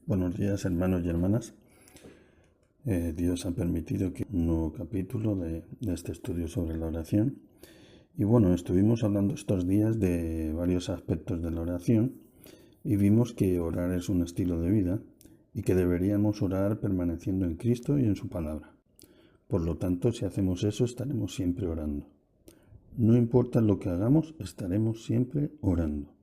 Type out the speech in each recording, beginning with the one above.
Buenos días, hermanos y hermanas. Dios ha permitido que un nuevo capítulo de este estudio sobre la oración. Y bueno, estuvimos hablando estos días de varios aspectos de la oración y vimos que orar es un estilo de vida y que deberíamos orar permaneciendo en Cristo y en su palabra. Por lo tanto, si hacemos eso, estaremos siempre orando. No importa lo que hagamos, estaremos siempre orando,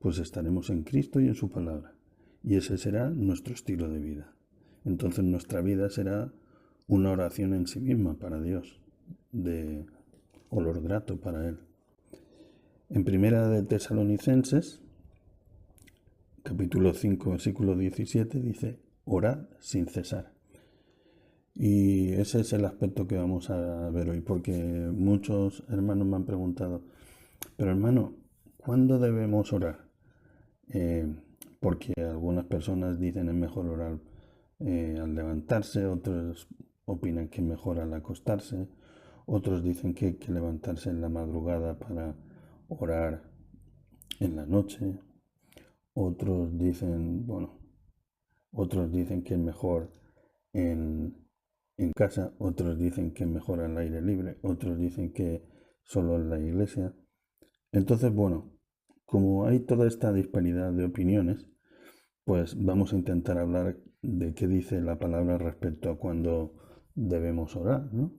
pues estaremos en Cristo y en su palabra. Y ese será nuestro estilo de vida. Entonces nuestra vida será una oración en sí misma para Dios, de olor grato para Él. En Primera de Tesalonicenses, capítulo 5, versículo 17, dice, orad sin cesar. Y ese es el aspecto que vamos a ver hoy, porque muchos hermanos me han preguntado, pero hermano, ¿cuándo debemos orar? Porque algunas personas dicen es mejor orar al levantarse, otros opinan que es mejor al acostarse, otros dicen que hay que levantarse en la madrugada para orar en la noche, otros dicen que es mejor en casa, otros dicen que es mejor al aire libre, otros dicen que solo en la iglesia. Entonces, como hay toda esta disparidad de opiniones, pues vamos a intentar hablar de qué dice la palabra respecto a cuándo debemos orar, ¿no?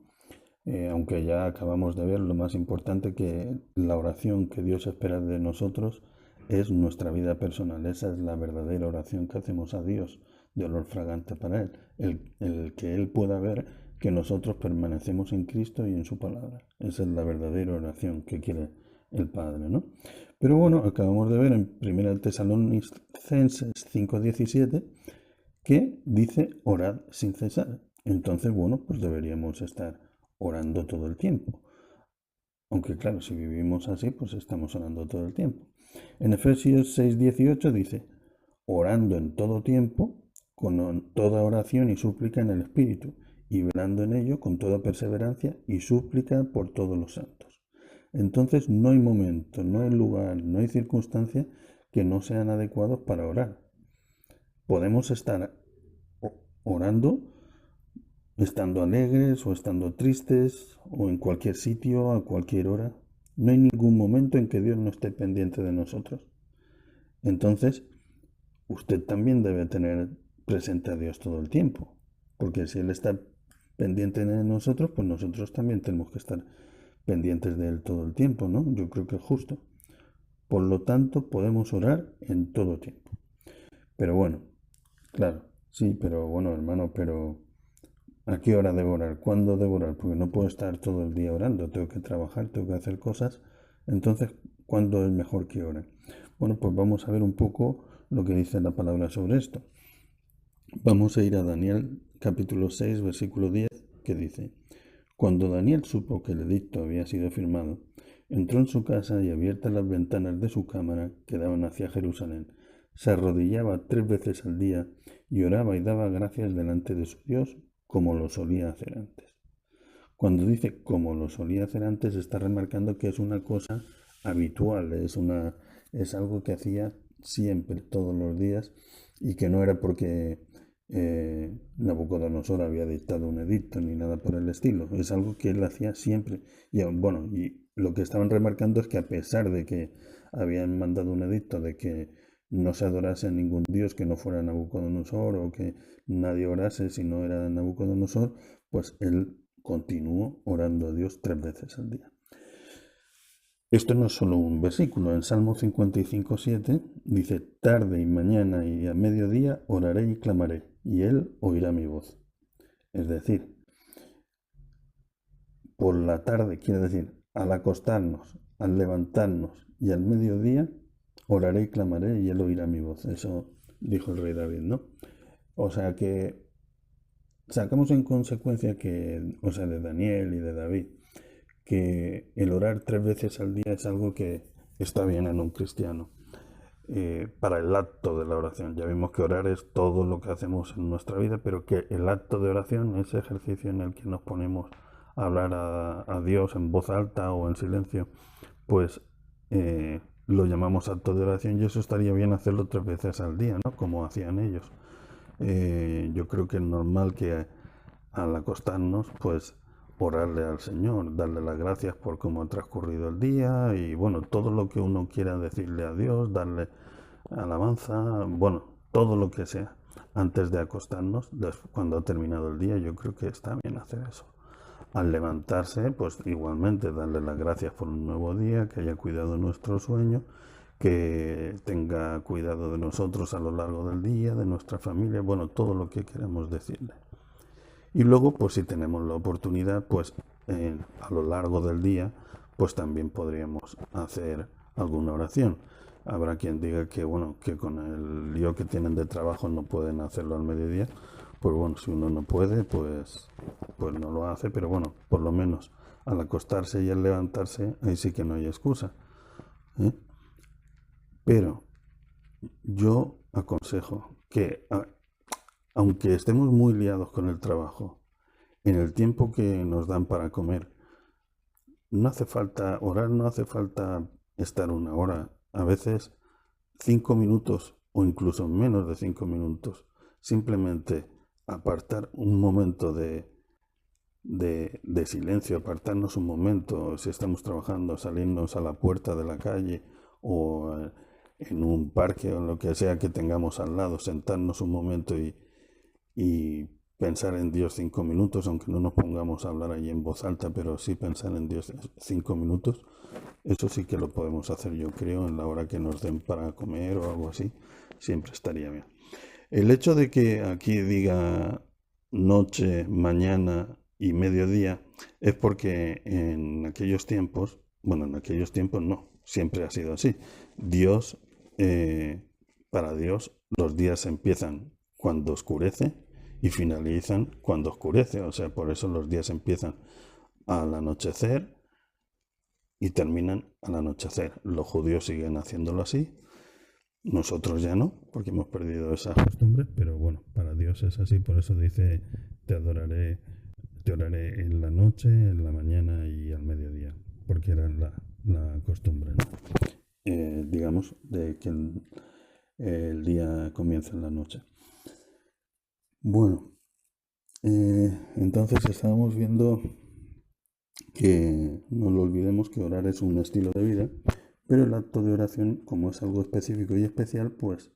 Aunque ya acabamos de ver lo más importante, que la oración que Dios espera de nosotros es nuestra vida personal. Esa es la verdadera oración que hacemos a Dios, de olor fragante para Él. El que Él pueda ver que nosotros permanecemos en Cristo y en su palabra. Esa es la verdadera oración que quiere el Padre, ¿no? Pero bueno, acabamos de ver en 1 Tesalonicenses 5:17 que dice orad sin cesar. Entonces, pues deberíamos estar orando todo el tiempo. Aunque claro, si vivimos así, pues estamos orando todo el tiempo. En Efesios 6:18 dice, orando en todo tiempo, con toda oración y súplica en el Espíritu, y velando en ello con toda perseverancia y súplica por todos los santos. Entonces no hay momento, no hay lugar, no hay circunstancia que no sean adecuados para orar. Podemos estar orando estando alegres o estando tristes o en cualquier sitio, a cualquier hora. No hay ningún momento en que Dios no esté pendiente de nosotros. Entonces, usted también debe tener presente a Dios todo el tiempo, porque si Él está pendiente de nosotros, pues nosotros también tenemos que estar pendientes de Él todo el tiempo, ¿no? Yo creo que es justo. Por lo tanto, podemos orar en todo tiempo. Pero bueno, claro, sí, pero bueno, hermano, pero ¿a qué hora debo orar? ¿Cuándo debo orar? Porque no puedo estar todo el día orando, tengo que trabajar, tengo que hacer cosas. Entonces, ¿cuándo es mejor que ore? Bueno, pues vamos a ver un poco lo que dice la palabra sobre esto. Vamos a ir a Daniel capítulo 6, versículo 10, que dice, cuando Daniel supo que el edicto había sido firmado, entró en su casa y abiertas las ventanas de su cámara que daban hacia Jerusalén, se arrodillaba 3 veces al día y oraba y daba gracias delante de su Dios como lo solía hacer antes. Cuando dice como lo solía hacer antes, está remarcando que es una cosa habitual, es algo que hacía siempre, todos los días, y que no era porque Nabucodonosor había dictado un edicto ni nada por el estilo, es algo que él hacía siempre. Y lo que estaban remarcando es que a pesar de que habían mandado un edicto de que no se adorase a ningún dios que no fuera Nabucodonosor o que nadie orase si no era Nabucodonosor, pues él continuó orando a Dios 3 veces al día. Esto no es solo un versículo. En Salmo 55:7 dice, tarde y mañana y a mediodía oraré y clamaré, y Él oirá mi voz. Es decir, por la tarde, quiere decir, al acostarnos, al levantarnos y al mediodía, oraré y clamaré, y Él oirá mi voz. Eso dijo el rey David, ¿no? O sea que sacamos en consecuencia de Daniel y de David, que el orar 3 veces al día es algo que está bien en un cristiano. Para el acto de la oración. Ya vimos que orar es todo lo que hacemos en nuestra vida, pero que el acto de oración, ese ejercicio en el que nos ponemos a hablar a Dios en voz alta o en silencio, pues lo llamamos acto de oración y eso estaría bien hacerlo 3 veces al día, ¿no? Como hacían ellos. Yo creo que es normal que al acostarnos, pues orarle al Señor, darle las gracias por cómo ha transcurrido el día y bueno, todo lo que uno quiera decirle a Dios, darle alabanza, bueno, todo lo que sea. Antes de acostarnos, cuando ha terminado el día, yo creo que está bien hacer eso. Al levantarse, pues igualmente darle las gracias por un nuevo día, que haya cuidado de nuestro sueño, que tenga cuidado de nosotros a lo largo del día, de nuestra familia, bueno, todo lo que queramos decirle. Y luego, pues si tenemos la oportunidad, pues a lo largo del día, pues también podríamos hacer alguna oración. Habrá quien diga que, bueno, que con el lío que tienen de trabajo no pueden hacerlo al mediodía. Pues bueno, si uno no puede, pues no lo hace, pero bueno, por lo menos al acostarse y al levantarse, ahí sí que no hay excusa. ¿eh? Pero yo aconsejo que, aunque estemos muy liados con el trabajo, en el tiempo que nos dan para comer, no hace falta orar, no hace falta estar 1 hora. A veces 5 minutos o incluso menos de 5 minutos. Simplemente apartar un momento de silencio, apartarnos un momento, si estamos trabajando, salirnos a la puerta de la calle o en un parque o lo que sea que tengamos al lado, sentarnos un momento y pensar en Dios 5 minutos, aunque no nos pongamos a hablar ahí en voz alta, pero sí pensar en Dios 5 minutos, eso sí que lo podemos hacer, yo creo, en la hora que nos den para comer o algo así, siempre estaría bien. El hecho de que aquí diga noche, mañana y mediodía es porque en aquellos tiempos, bueno, en aquellos tiempos no, siempre ha sido así. Dios, para Dios, los días empiezan cuando oscurece y finalizan cuando oscurece. O sea, por eso los días empiezan al anochecer y terminan al anochecer. Los judíos siguen haciéndolo así. Nosotros ya no, porque hemos perdido esa costumbre, pero bueno, para Dios es así, por eso dice, te oraré en la noche, en la mañana y al mediodía, porque era la costumbre, ¿no? Digamos, de que el día comienza en la noche. Bueno, entonces estábamos viendo que no lo olvidemos que orar es un estilo de vida, pero el acto de oración, como es algo específico y especial, pues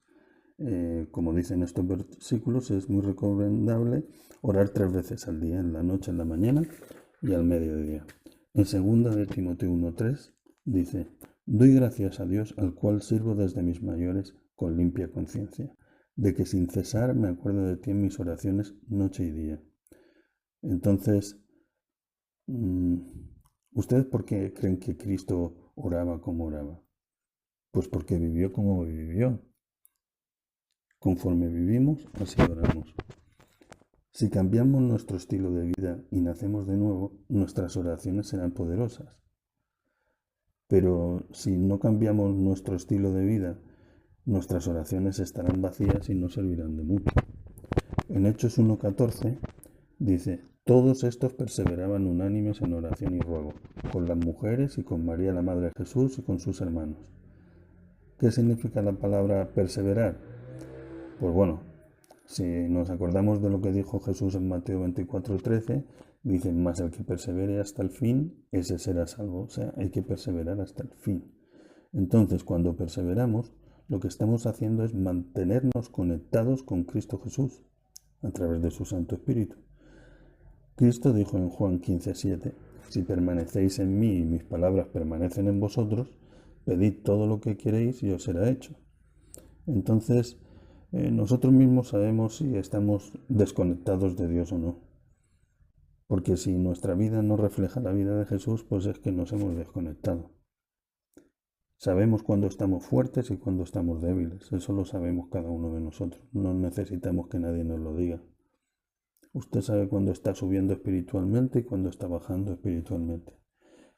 como dicen estos versículos, es muy recomendable orar 3 veces al día, en la noche, en la mañana y al mediodía. En 2 de Timoteo 1:3 dice, doy gracias a Dios al cual sirvo desde mis mayores con limpia conciencia, de que sin cesar me acuerdo de ti en mis oraciones noche y día. Entonces, ¿ustedes por qué creen que Cristo oraba como oraba? Pues porque vivió como vivió. Conforme vivimos, así oramos. Si cambiamos nuestro estilo de vida y nacemos de nuevo, nuestras oraciones serán poderosas. Pero si no cambiamos nuestro estilo de vida, nuestras oraciones estarán vacías y no servirán de mucho. En Hechos 1:14 dice, todos estos perseveraban unánimes en oración y ruego, con las mujeres y con María la Madre de Jesús y con sus hermanos. ¿Qué significa la palabra perseverar? Pues bueno, si nos acordamos de lo que dijo Jesús en Mateo 24:13, dice, más el que persevere hasta el fin, ese será salvo. O sea, hay que perseverar hasta el fin. Entonces, cuando perseveramos, lo que estamos haciendo es mantenernos conectados con Cristo Jesús a través de su Santo Espíritu. Cristo dijo en Juan 15:7, si permanecéis en mí y mis palabras permanecen en vosotros, pedid todo lo que queréis y os será hecho. Entonces, nosotros mismos sabemos si estamos desconectados de Dios o no. Porque si nuestra vida no refleja la vida de Jesús, pues es que nos hemos desconectado. Sabemos cuándo estamos fuertes y cuándo estamos débiles. Eso lo sabemos cada uno de nosotros. No necesitamos que nadie nos lo diga. Usted sabe cuándo está subiendo espiritualmente y cuándo está bajando espiritualmente.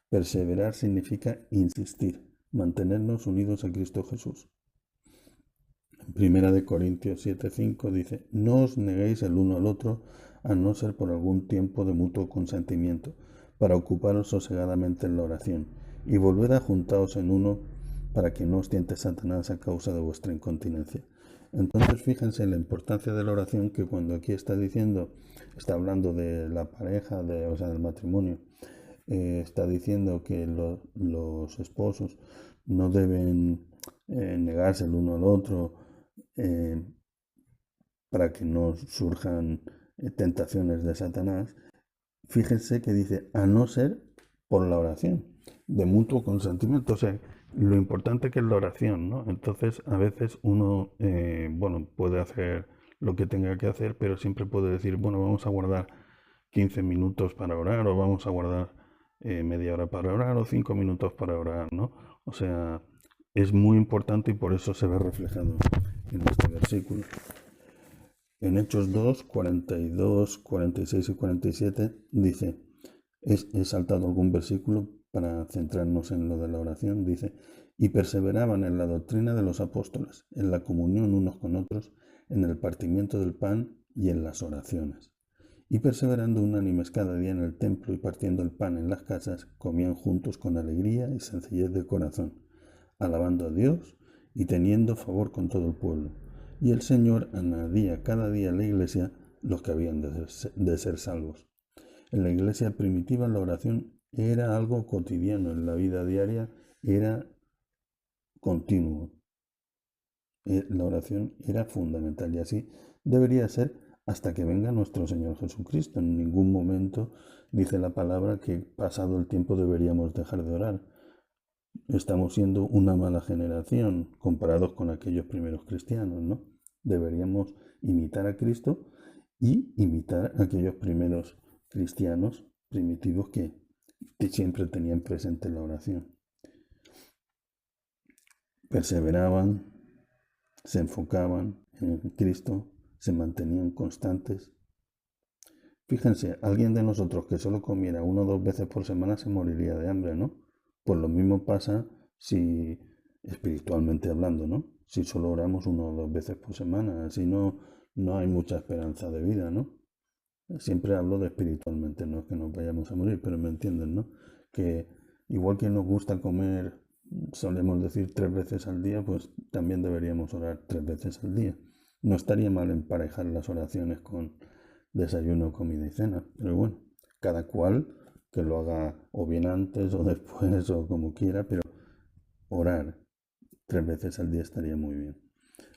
Perseverar significa insistir, mantenernos unidos a Cristo Jesús. Primera de Corintios 7:5 dice, no os neguéis el uno al otro, a no ser por algún tiempo de mutuo consentimiento, para ocuparos sosegadamente en la oración, y volved a juntaros en uno, para que no os tiente Satanás a causa de vuestra incontinencia. Entonces fíjense en la importancia de la oración, que cuando aquí está diciendo, está hablando de la pareja, o sea, del matrimonio, está diciendo que los esposos no deben negarse el uno al otro para que no surjan tentaciones de Satanás. Fíjense que dice, a no ser por la oración, de mutuo consentimiento. O sea, lo importante que es la oración, ¿no? Entonces, a veces uno, puede hacer lo que tenga que hacer, pero siempre puede decir, bueno, vamos a guardar 15 minutos para orar, o vamos a guardar media hora para orar, o 5 minutos para orar, ¿no? O sea, es muy importante, y por eso se ve reflejado en este versículo. En Hechos 2, 42, 46 y 47 dice, he saltado algún versículo para centrarnos en lo de la oración, dice, y perseveraban en la doctrina de los apóstoles, en la comunión unos con otros, en el partimiento del pan y en las oraciones. Y perseverando unánimes cada día en el templo y partiendo el pan en las casas, comían juntos con alegría y sencillez de corazón, alabando a Dios y teniendo favor con todo el pueblo. Y el Señor añadía cada día a la iglesia los que habían de ser salvos. En la iglesia primitiva la oración era algo cotidiano, en la vida diaria era continuo. La oración era fundamental, y así debería ser hasta que venga nuestro Señor Jesucristo. En ningún momento dice la palabra que pasado el tiempo deberíamos dejar de orar. Estamos siendo una mala generación comparados con aquellos primeros cristianos, ¿no? Deberíamos imitar a Cristo y imitar a aquellos primeros cristianos primitivos que siempre tenían presente la oración. Perseveraban, se enfocaban en Cristo, se mantenían constantes. Fíjense, alguien de nosotros que solo comiera 1 o 2 veces por semana se moriría de hambre, ¿no? Pues lo mismo pasa si, espiritualmente hablando, ¿no? Si solo oramos 1 o 2 veces por semana, así no hay mucha esperanza de vida, ¿no? Siempre hablo de espiritualmente, no es que nos vayamos a morir, pero me entienden, ¿no? Que igual que nos gusta comer, solemos decir 3 veces al día, pues también deberíamos orar 3 veces al día. No estaría mal emparejar las oraciones con desayuno, comida y cena, pero bueno, cada cual que lo haga o bien antes o después o como quiera, pero orar 3 veces al día estaría muy bien.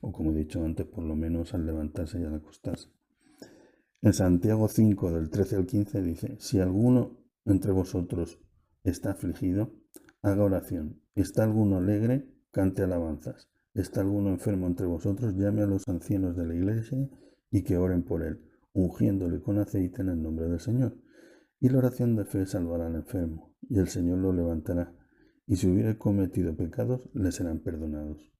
O como he dicho antes, por lo menos al levantarse y al acostarse. En Santiago 5, del 13 al 15 dice, si alguno entre vosotros está afligido, haga oración. ¿Está alguno alegre? Cante alabanzas. ¿Está alguno enfermo entre vosotros? Llame a los ancianos de la iglesia y que oren por él, ungiéndole con aceite en el nombre del Señor. Y la oración de fe salvará al enfermo, y el Señor lo levantará, y si hubiere cometido pecados, le serán perdonados.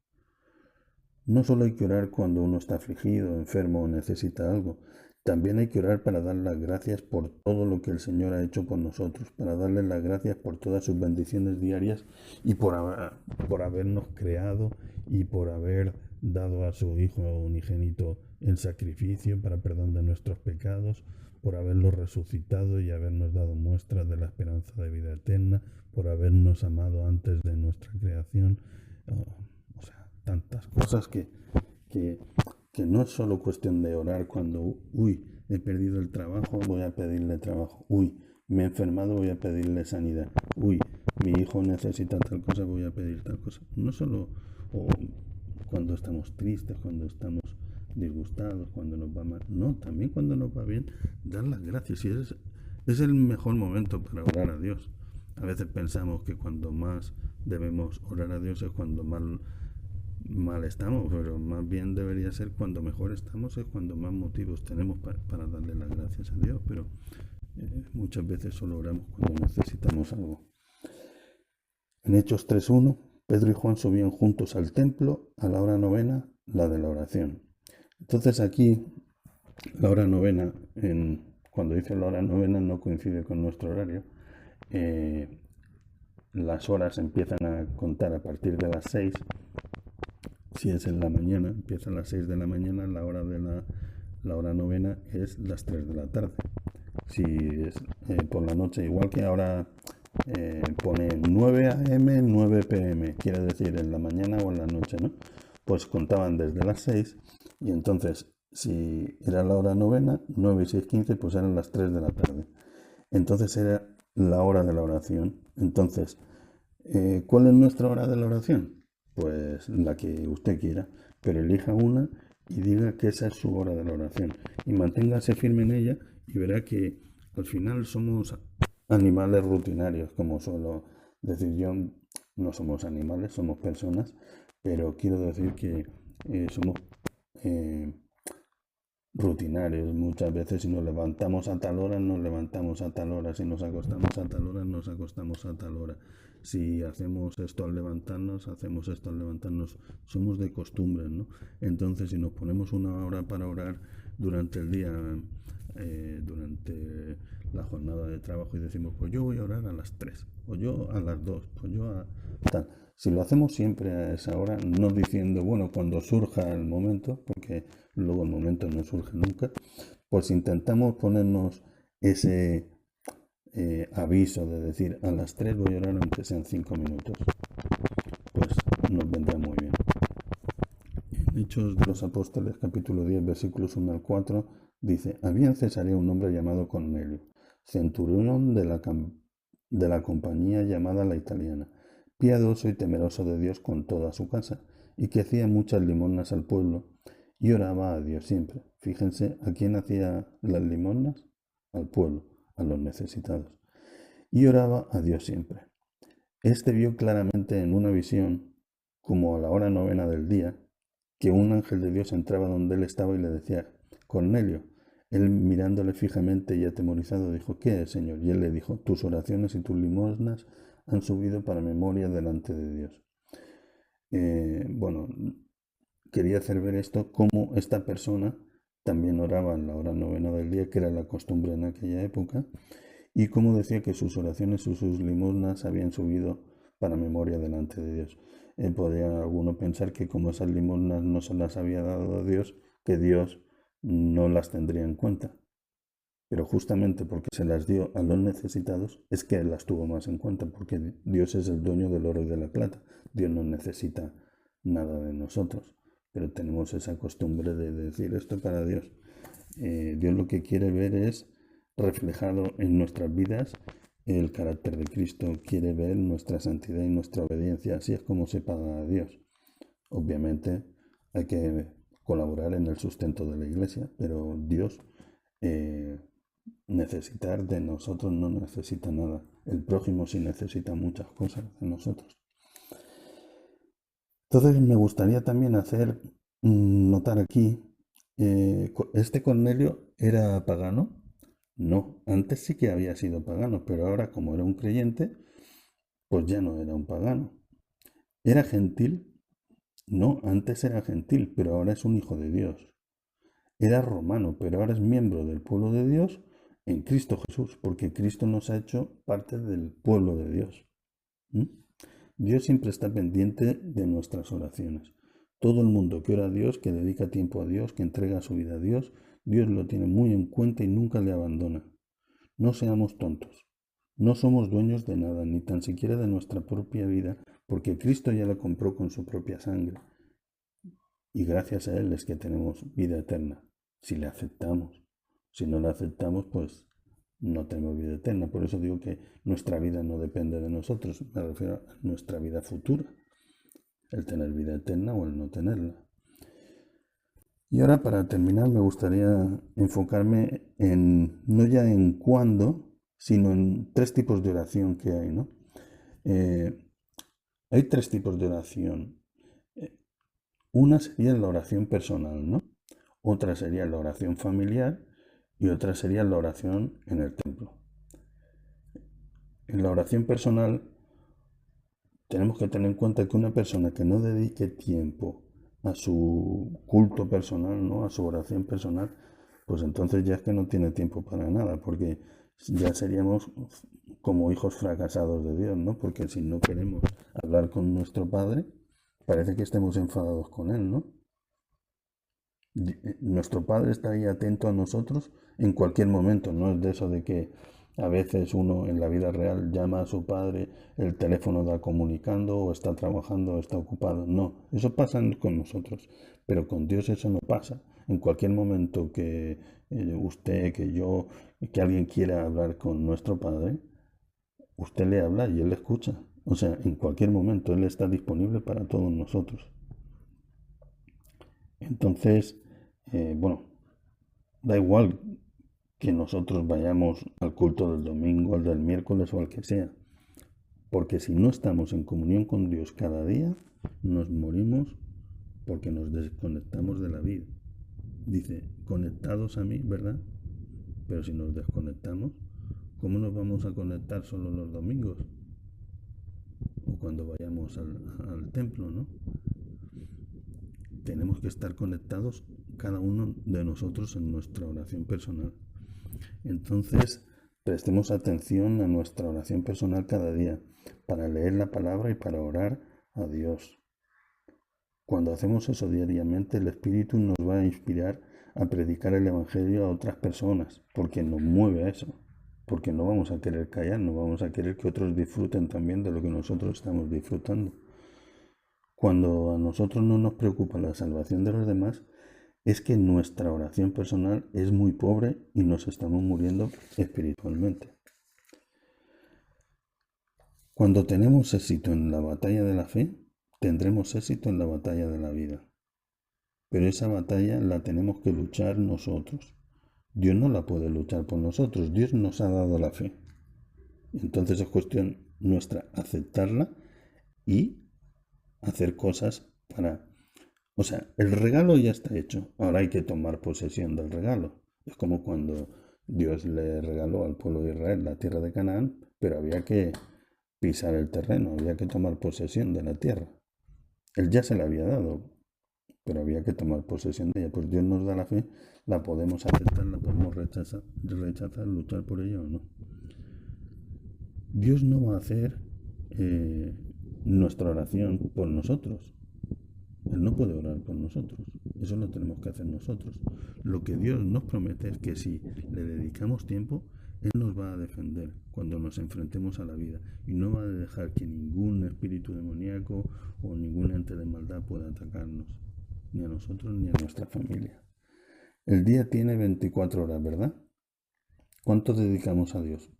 No solo hay que orar cuando uno está afligido, enfermo o necesita algo, también hay que orar para dar las gracias por todo lo que el Señor ha hecho por nosotros, para darle las gracias por todas sus bendiciones diarias y por habernos creado y por haber dado a su Hijo unigénito en sacrificio para perdón de nuestros pecados, por haberlo resucitado y habernos dado muestras de la esperanza de vida eterna, por habernos amado antes de nuestra creación. O sea, tantas cosas que no es solo cuestión de orar cuando, he perdido el trabajo, voy a pedirle trabajo, me he enfermado, voy a pedirle sanidad, mi hijo necesita tal cosa, voy a pedir tal cosa. No solo cuando estamos tristes, cuando estamos disgustados, cuando nos va mal, no, también cuando nos va bien, dar las gracias. Y es el mejor momento para orar a Dios. A veces pensamos que cuando más debemos orar a Dios es cuando mal estamos, pero más bien debería ser cuando mejor estamos, es cuando más motivos tenemos para darle las gracias a Dios, pero muchas veces solo oramos cuando necesitamos algo. En Hechos 3:1, Pedro y Juan subían juntos al templo a la hora novena, la de la oración. Entonces aquí la hora novena, cuando dice la hora novena no coincide con nuestro horario. Las horas empiezan a contar a partir de las 6. Si es en la mañana, empieza a las 6 de la mañana, la hora novena es las 3 de la tarde. Si es por la noche, igual que ahora pone 9 a.m., 9 p.m., quiere decir en la mañana o en la noche, ¿no? Pues contaban desde las 6 y entonces si era la hora novena, 9 y 6, 15, pues eran las 3 de la tarde. Entonces era la hora de la oración. Entonces, ¿cuál es nuestra hora de la oración? Pues la que usted quiera, pero elija una y diga que esa es su hora de la oración. Y manténgase firme en ella y verá que al final somos animales rutinarios, como suelo decir yo. No somos animales, somos personas, pero quiero decir que somos eh, rutinarios. Muchas veces si nos levantamos a tal hora, nos levantamos a tal hora. Si nos acostamos a tal hora, nos acostamos a tal hora. Si hacemos esto al levantarnos, hacemos esto al levantarnos. Somos de costumbre, ¿no? Entonces, si nos ponemos una hora para orar durante el día, durante la jornada de trabajo y decimos, pues yo voy a orar a las 3 o yo a las 2 pues yo a tal. Si lo hacemos siempre a esa hora, no diciendo, bueno, cuando surja el momento, porque luego el momento no surge nunca, pues intentamos ponernos ese aviso de decir, a las 3 voy a orar aunque sean 5 minutos, pues nos vendrá muy bien. En Hechos de los Apóstoles, capítulo 10, versículos 1 al 4, dice, había en Cesarea un hombre llamado Cornelio, centurión de la compañía llamada La Italiana, piadoso y temeroso de Dios con toda su casa, y que hacía muchas limosnas al pueblo, y oraba a Dios siempre. Fíjense, ¿a quién hacía las limosnas? Al pueblo, a los necesitados. Y oraba a Dios siempre. Este vio claramente en una visión, como a la hora novena del día, que un ángel de Dios entraba donde él estaba y le decía, Cornelio. Él mirándole fijamente y atemorizado dijo, ¿qué es, Señor? Y él le dijo, tus oraciones y tus limosnas han subido para memoria delante de Dios. Bueno, quería hacer ver esto, cómo esta persona también oraba en la hora novena del día, que era la costumbre en aquella época, y cómo decía que sus oraciones y sus limosnas habían subido para memoria delante de Dios. Podría alguno pensar que como esas limosnas no se las había dado a Dios, que Dios no las tendría en cuenta. Pero justamente porque se las dio a los necesitados es que Él las tuvo más en cuenta, porque Dios es el dueño del oro y de la plata. Dios no necesita nada de nosotros, pero tenemos esa costumbre de decir esto para Dios. Dios lo que quiere ver es reflejado en nuestras vidas el carácter de Cristo, quiere ver nuestra santidad y nuestra obediencia. Así es como se paga a Dios. Obviamente hay que colaborar en el sustento de la iglesia, pero Dios necesitar de nosotros no necesita nada. El prójimo sí necesita muchas cosas de nosotros. Entonces me gustaría también hacer notar aquí, ¿este Cornelio era pagano? No, antes sí que había sido pagano, pero ahora como era un creyente, pues ya no era un pagano. ¿Era gentil? No, antes era gentil, pero ahora es un hijo de Dios. Era romano, pero ahora es miembro del pueblo de Dios en Cristo Jesús, porque Cristo nos ha hecho parte del pueblo de Dios. ¿Mm? Dios siempre está pendiente de nuestras oraciones. Todo el mundo que ora a Dios, que dedica tiempo a Dios, que entrega su vida a Dios, Dios lo tiene muy en cuenta y nunca le abandona. No seamos tontos. No somos dueños de nada, ni tan siquiera de nuestra propia vida, porque Cristo ya la compró con su propia sangre. Y gracias a Él es que tenemos vida eterna, si le aceptamos. Si no la aceptamos, pues no tenemos vida eterna. Por eso digo que nuestra vida no depende de nosotros, me refiero a nuestra vida futura, el tener vida eterna o el no tenerla. Y ahora para terminar me gustaría enfocarme en, no ya en cuándo, sino en tres tipos de oración que hay, ¿no? Hay tres tipos de oración. Una sería la oración personal, ¿no? Otra sería la oración familiar y otra sería la oración en el templo. En la oración personal tenemos que tener en cuenta que una persona que no dedique tiempo a su culto personal, ¿no? A su oración personal, pues entonces ya es que no tiene tiempo para nada, porque ya seríamos como hijos fracasados de Dios, ¿no? Porque si no queremos hablar con nuestro Padre, parece que estemos enfadados con Él, ¿no? Nuestro Padre está ahí atento a nosotros en cualquier momento, no es de eso de que A veces uno en la vida real llama a su padre, el teléfono da comunicando o está trabajando o está ocupado. No, eso pasa con nosotros, pero con Dios eso no pasa. En cualquier momento que usted, que yo, que alguien quiera hablar con nuestro Padre, usted le habla y Él le escucha. O sea, en cualquier momento Él está disponible para todos nosotros. Entonces, bueno, da igual que nosotros vayamos al culto del domingo, al del miércoles o al que sea. Porque si no estamos en comunión con Dios cada día, nos morimos porque nos desconectamos de la vida. Dice, conectados a mí, ¿verdad? Pero si nos desconectamos, ¿cómo nos vamos a conectar solo los domingos? O cuando vayamos al templo, ¿no? Tenemos que estar conectados cada uno de nosotros en nuestra oración personal. Entonces, prestemos atención a nuestra oración personal cada día para leer la palabra y para orar a Dios. Cuando hacemos eso diariamente, el Espíritu nos va a inspirar a predicar el Evangelio a otras personas, porque nos mueve a eso, porque no vamos a querer callar, no vamos a querer que otros disfruten también de lo que nosotros estamos disfrutando. Cuando a nosotros no nos preocupa la salvación de los demás, es que nuestra oración personal es muy pobre y nos estamos muriendo espiritualmente. Cuando tenemos éxito en la batalla de la fe, tendremos éxito en la batalla de la vida. Pero esa batalla la tenemos que luchar nosotros. Dios no la puede luchar por nosotros. Dios nos ha dado la fe. Entonces es cuestión nuestra aceptarla y hacer cosas para... O sea, el regalo ya está hecho. Ahora hay que tomar posesión del regalo. Es como cuando Dios le regaló al pueblo de Israel la tierra de Canaán, pero había que pisar el terreno, había que tomar posesión de la tierra. Él ya se la había dado, pero había que tomar posesión de ella. Pues Dios nos da la fe, la podemos aceptar, la podemos rechazar, luchar por ella o no. Dios no va a hacer nuestra oración por nosotros. Él no puede orar por nosotros. Eso lo tenemos que hacer nosotros. Lo que Dios nos promete es que si le dedicamos tiempo, Él nos va a defender cuando nos enfrentemos a la vida y no va a dejar que ningún espíritu demoníaco o ningún ente de maldad pueda atacarnos, ni a nosotros ni a nuestra familia. El día tiene 24 horas, ¿verdad? ¿Cuánto dedicamos a Dios?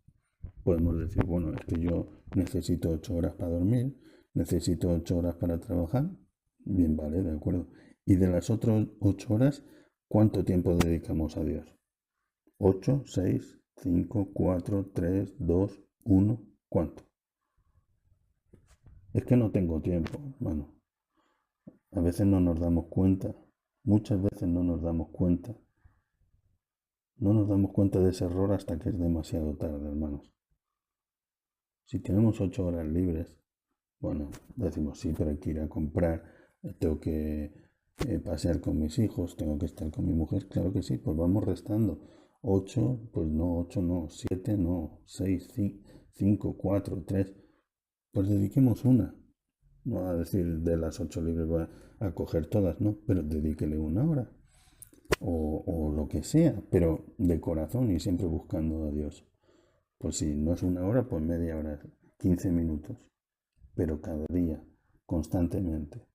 Podemos decir, bueno, es que yo necesito 8 horas para dormir, necesito 8 horas para trabajar. Bien, vale, de acuerdo. Y de las otras 8 horas, ¿cuánto tiempo dedicamos a Dios? 8, 6, 5, 4, 3, 2, 1. ¿Cuánto? Es que no tengo tiempo, hermano. A veces no nos damos cuenta. Muchas veces no nos damos cuenta. No nos damos cuenta de ese error hasta que es demasiado tarde, hermanos. Si tenemos 8 horas libres, bueno, decimos sí, pero hay que ir a comprar, tengo que pasear con mis hijos, tengo que estar con mi mujer, claro que sí, pues vamos restando. 8, pues no, 8 no, 7 no, 6, 5, 4, 3, pues dediquemos una. No a decir de las 8 libres voy a coger todas, no, pero dedíquele una hora. O lo que sea, pero de corazón y siempre buscando a Dios. Pues si no es una hora, pues media hora, 15 minutos, pero cada día, constantemente.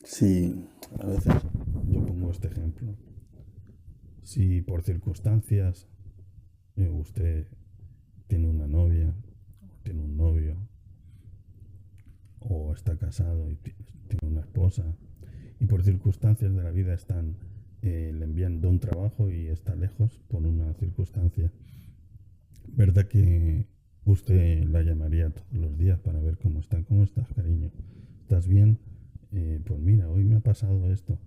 Sí, a veces yo pongo este ejemplo. Si por circunstancias usted tiene una novia, o tiene un novio, o está casado y tiene una esposa, y por circunstancias de la vida están, le envían de un trabajo y está lejos por una circunstancia, ¿verdad que usted la llamaría todos los días para ver cómo está? ¿Cómo estás, cariño? ¿Estás bien? Pues mira, hoy me ha pasado esto.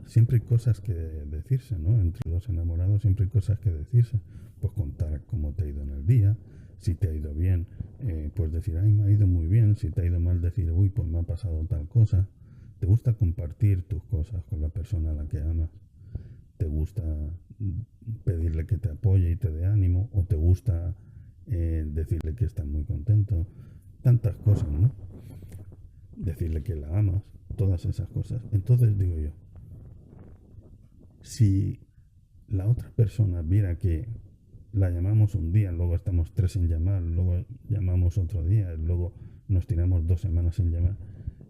Siempre hay cosas que decirse, ¿no? Entre dos enamorados siempre hay cosas que decirse. Pues contar cómo te ha ido en el día. Si te ha ido bien, pues decir, ay, me ha ido muy bien. Si te ha ido mal, decir, uy, pues me ha pasado tal cosa. ¿Te gusta compartir tus cosas con la persona a la que amas? ¿Te gusta pedirle que te apoye y te dé ánimo? ¿O te gusta decirle que estás muy contento? Tantas cosas, ¿no? Decirle que la amas, todas esas cosas. Entonces digo yo, si la otra persona viera que la llamamos un día, luego estamos 3 sin llamar, luego llamamos otro día, luego nos tiramos 2 semanas sin llamar,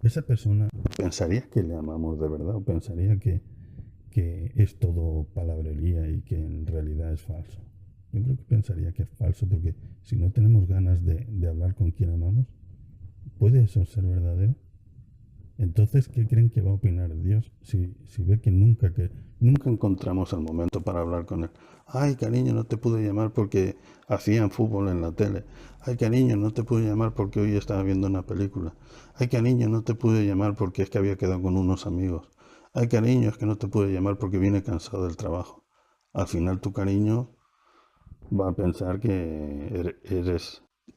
esa persona pensaría que le amamos de verdad o pensaría que es todo palabrería y que en realidad es falso. Yo creo que pensaría que es falso porque si no tenemos ganas de hablar con quien amamos, ¿puede eso ser verdadero? Entonces, ¿qué creen que va a opinar Dios si ve que nunca encontramos el momento para hablar con él? Ay, cariño, no te pude llamar porque hacían fútbol en la tele. Ay, cariño, no te pude llamar porque hoy estaba viendo una película. Ay, cariño, no te pude llamar porque es que había quedado con unos amigos. Ay, cariño, es que no te pude llamar porque vine cansado del trabajo. Al final tu cariño va a pensar que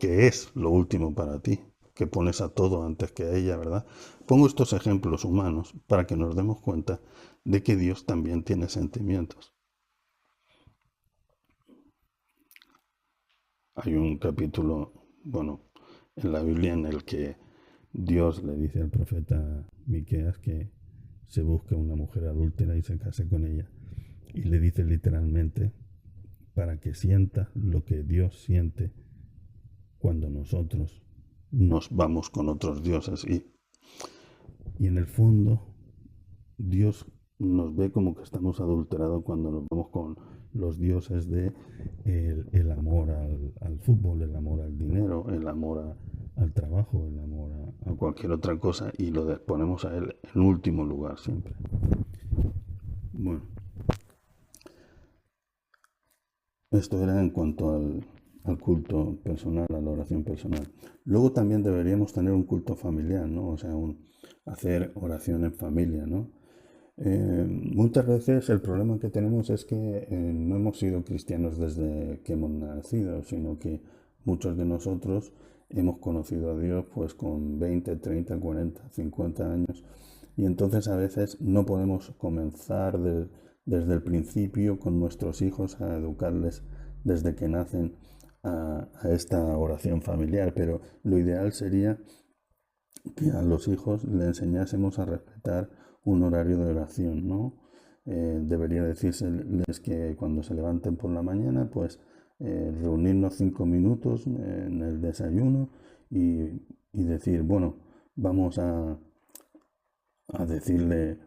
es lo último para ti, que pones a todo antes que a ella, ¿verdad? Pongo estos ejemplos humanos para que nos demos cuenta de que Dios también tiene sentimientos. Hay un capítulo, bueno, en la Biblia en el que Dios le dice al profeta Miqueas que se busque una mujer adúltera y se case con ella. Y le dice literalmente para que sienta lo que Dios siente cuando nosotros nos vamos con otros dioses. Y en el fondo, Dios nos ve como que estamos adulterados cuando nos vamos con los dioses de el amor al fútbol, el amor al dinero, el amor al trabajo, el amor a cualquier otra cosa y lo ponemos a él en último lugar siempre. Bueno, esto era en cuanto al culto personal, a la oración personal. Luego también deberíamos tener un culto familiar, ¿no? O sea, hacer oración en familia, ¿no? Muchas veces el problema que tenemos es que no hemos sido cristianos desde que hemos nacido, sino que muchos de nosotros hemos conocido a Dios pues con 20, 30, 40, 50 años y entonces a veces no podemos comenzar desde el principio con nuestros hijos a educarles desde que nacen a esta oración familiar, pero lo ideal sería que a los hijos le enseñásemos a respetar un horario de oración, ¿no? Debería decírseles que cuando se levanten por la mañana, pues reunirnos 5 minutos en el desayuno y decir, bueno, vamos a decirle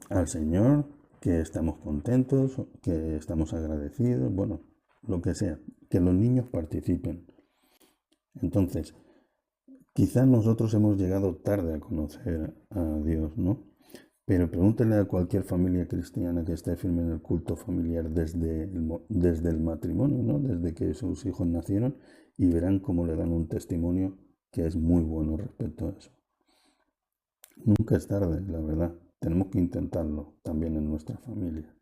al Señor que estamos contentos, que estamos agradecidos, bueno, lo que sea, que los niños participen. Entonces, quizás nosotros hemos llegado tarde a conocer a Dios, ¿no? Pero pregúntele a cualquier familia cristiana que esté firme en el culto familiar desde el matrimonio, ¿no? Desde que sus hijos nacieron y verán cómo le dan un testimonio que es muy bueno respecto a eso. Nunca es tarde, la verdad. Tenemos que intentarlo también en nuestra familia.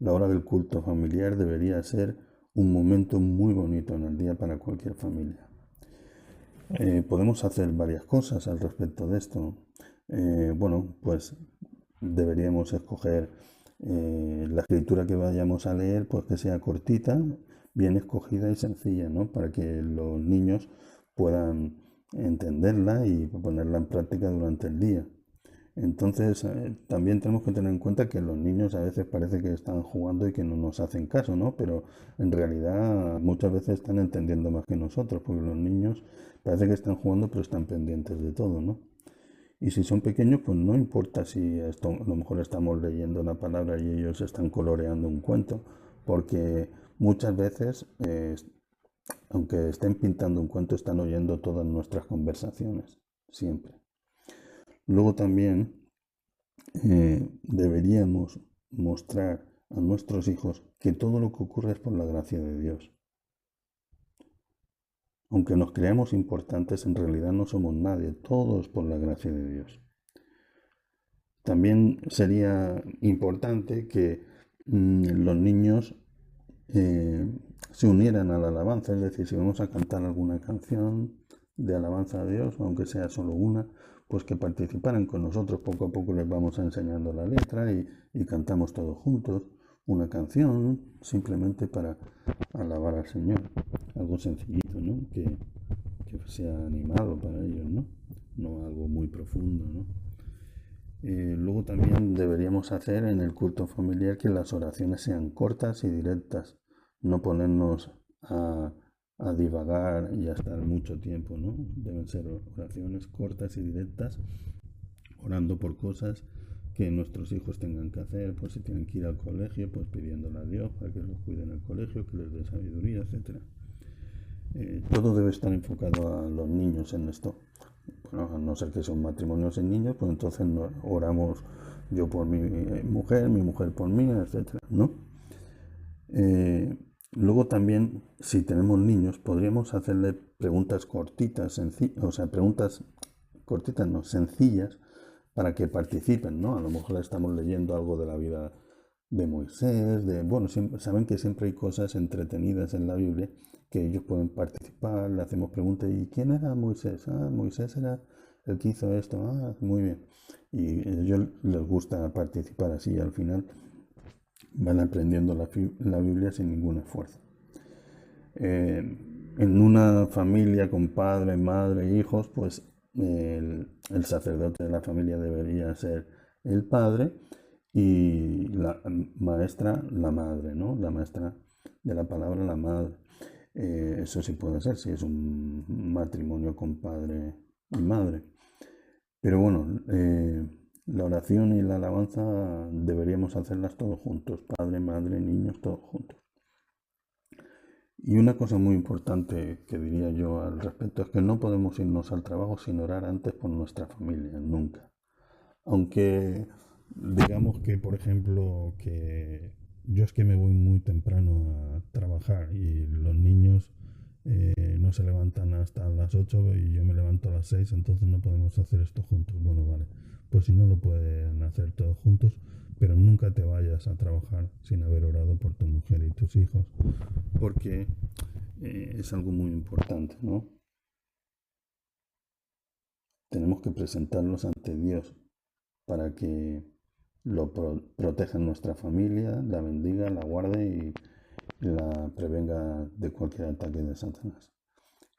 La hora del culto familiar debería ser un momento muy bonito en el día para cualquier familia. Podemos hacer varias cosas al respecto de esto. Bueno, pues deberíamos escoger la escritura que vayamos a leer, pues que sea cortita, bien escogida y sencilla, ¿no? Para que los niños puedan entenderla y ponerla en práctica durante el día. Entonces, también tenemos que tener en cuenta que los niños a veces parece que están jugando y que no nos hacen caso, ¿no? Pero en realidad muchas veces están entendiendo más que nosotros, porque los niños parece que están jugando, pero están pendientes de todo, ¿no? Y si son pequeños, pues no importa si esto, a lo mejor estamos leyendo una palabra y ellos están coloreando un cuento, porque muchas veces, aunque estén pintando un cuento, están oyendo todas nuestras conversaciones, siempre. Luego también deberíamos mostrar a nuestros hijos que todo lo que ocurre es por la gracia de Dios. Aunque nos creamos importantes, en realidad no somos nadie, todo es por la gracia de Dios. También sería importante que los niños se unieran a la alabanza, es decir, si vamos a cantar alguna canción de alabanza a Dios, aunque sea solo una, pues que participaran con nosotros. Poco a poco les vamos enseñando la letra y cantamos todos juntos una canción simplemente para alabar al Señor. Algo sencillito, ¿no? Que sea animado para ellos, ¿no? No algo muy profundo, ¿no? Luego también deberíamos hacer en el culto familiar que las oraciones sean cortas y directas, no ponernos a divagar y a estar mucho tiempo, ¿no? Deben ser oraciones cortas y directas, orando por cosas que nuestros hijos tengan que hacer, pues si tienen que ir al colegio, pues pidiéndole a Dios para que los cuide en el colegio, que les dé sabiduría, etcétera. Todo debe estar enfocado a los niños en esto. Bueno, a no ser que son matrimonios sin niños, pues entonces oramos yo por mi mujer por mí, etcétera, ¿no? Luego también, si tenemos niños, podríamos hacerle preguntas cortitas, o sea, preguntas cortitas, no, sencillas, para que participen, ¿no? A lo mejor estamos leyendo algo de la vida de Moisés, bueno, saben que siempre hay cosas entretenidas en la Biblia que ellos pueden participar, le hacemos preguntas, ¿y quién era Moisés? Ah, Moisés era el que hizo esto, ah, muy bien. Y a ellos les gusta participar así y al final van aprendiendo la Biblia sin ningún esfuerzo. En una familia con padre, madre, hijos, pues el sacerdote de la familia debería ser el padre y la maestra la madre, ¿no? La maestra de la palabra la madre. Eso sí puede ser si es un matrimonio con padre y madre. Pero bueno, la oración y la alabanza deberíamos hacerlas todos juntos, padre, madre, niños, todos juntos. Y una cosa muy importante que diría yo al respecto es que no podemos irnos al trabajo sin orar antes por nuestra familia, nunca. Aunque digamos que, por ejemplo, que yo es que me voy muy temprano a trabajar y los niños no se levantan hasta las 8 y yo me levanto a las 6, entonces no podemos hacer esto juntos. Bueno, vale, pues si no lo pueden hacer todos juntos, pero nunca te vayas a trabajar sin haber orado por tu mujer y tus hijos, porque es algo muy importante, ¿no? Tenemos que presentarlos ante Dios para que lo proteja nuestra familia, la bendiga, la guarde y la prevenga de cualquier ataque de Satanás.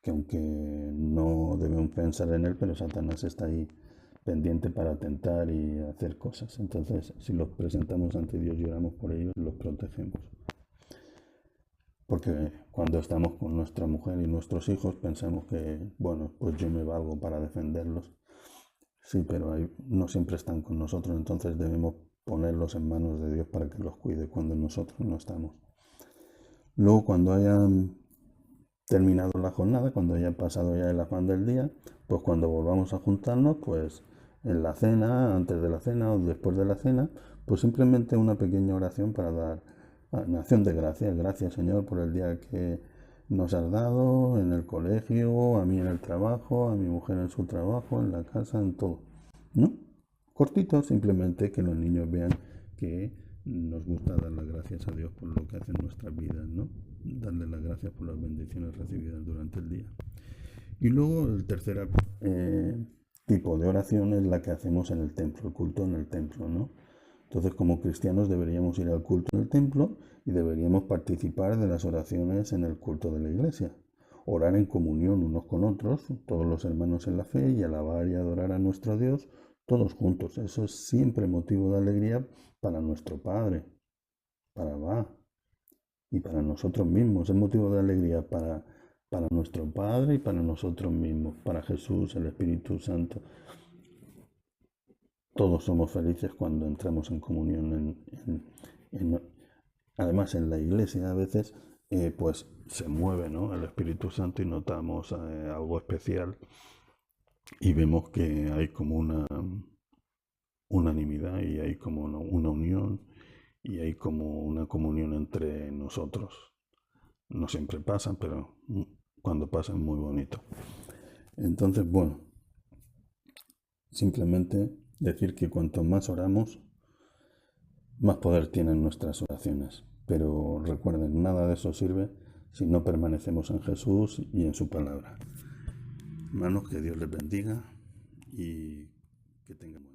Que aunque no debemos pensar en él, pero Satanás está ahí pendiente para tentar y hacer cosas. Entonces, si los presentamos ante Dios y oramos por ellos, los protegemos. Porque cuando estamos con nuestra mujer y nuestros hijos pensamos que, bueno, pues yo me valgo para defenderlos. Sí, pero no siempre están con nosotros, entonces debemos ponerlos en manos de Dios para que los cuide cuando nosotros no estamos. Luego, cuando hayan terminado la jornada, cuando haya pasado ya el afán del día, pues cuando volvamos a juntarnos, pues en la cena, antes de la cena o después de la cena, pues simplemente una pequeña oración para dar una acción de gracias. Gracias, Señor, por el día que nos has dado en el colegio, a mí en el trabajo, a mi mujer en su trabajo, en la casa, en todo, ¿no? Cortito, simplemente que los niños vean que nos gusta dar las gracias a Dios por lo que hace en nuestras vidas, ¿no? Darle las gracias por las bendiciones recibidas durante el día. Y luego el tercer tipo de oración es la que hacemos en el templo, el culto en el templo, ¿no? Entonces, como cristianos deberíamos ir al culto en el templo y deberíamos participar de las oraciones en el culto de la iglesia. Orar en comunión unos con otros, todos los hermanos en la fe, y alabar y adorar a nuestro Dios, todos juntos. Eso es siempre motivo de alegría para nuestro Padre, para Abba y para nosotros mismos. Es motivo de alegría para nuestro Padre y para nosotros mismos, para Jesús, el Espíritu Santo. Todos somos felices cuando entramos en comunión. Además, en la iglesia a veces pues se mueve, ¿no?, el Espíritu Santo y notamos algo especial y vemos que hay como una unanimidad y hay como una unión y hay como una comunión entre nosotros. No siempre pasa, pero cuando pasa es muy bonito. Entonces, bueno, simplemente decir que cuanto más oramos, más poder tienen nuestras oraciones. Pero recuerden, nada de eso sirve si no permanecemos en Jesús y en su palabra. Hermanos, que Dios les bendiga y que tengan buen día.